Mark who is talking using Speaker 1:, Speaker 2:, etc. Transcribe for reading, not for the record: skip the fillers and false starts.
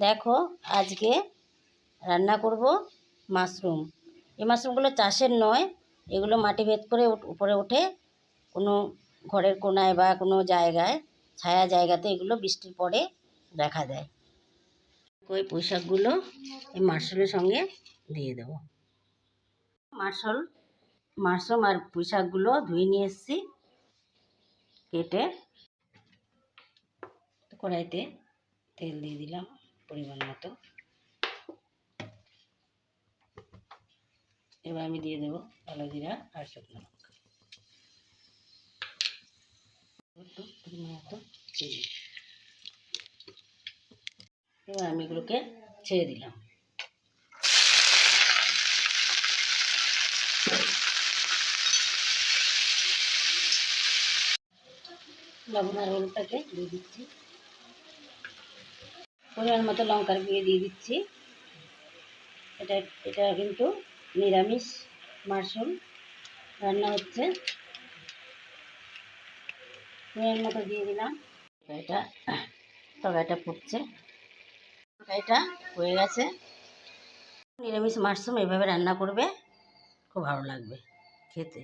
Speaker 1: দেখো আজকে রান্না করব মাশরুম। এই মাশরুমগুলো চাষের নয়, এগুলো মাটি ভেদ করে উপরে ওঠে কোনো ঘরের কোনায় বা কোনো জায়গায়, ছায়া জায়গাতে এগুলো বৃষ্টির পরে দেখা দেয়। ওই পুঁই শাকগুলো এই মাশরুমের সঙ্গে দিয়ে দেবো। মাশরুম আর পুঁই শাকগুলো ধুয়ে নিয়ে এসেছি কেটে। কড়াইতে তেল দিয়ে দিলাম পরিমাণ মতো। এবার আমি দিয়ে দেবো কালো জিরা আর শুকনো লঙ্কা পরিমাণ মতো। এবার আমি এগুলোকে ছেড়ে দিলাম। লবণ আর হলুদটাকে দিয়ে দিচ্ছি, পরিমাণ মতো লঙ্কার গুঁড়ো দিয়ে দিচ্ছি। এটা কিন্তু নিরামিষ মাশরুম রান্না হচ্ছে। পরিমাণ মতো দিয়ে দিলাম। তরকারিটা ফুটছে, তরকারিটা হয়ে গেছে। নিরামিষ মাশরুম এভাবে রান্না করবে, খুব ভালো লাগবে খেতে।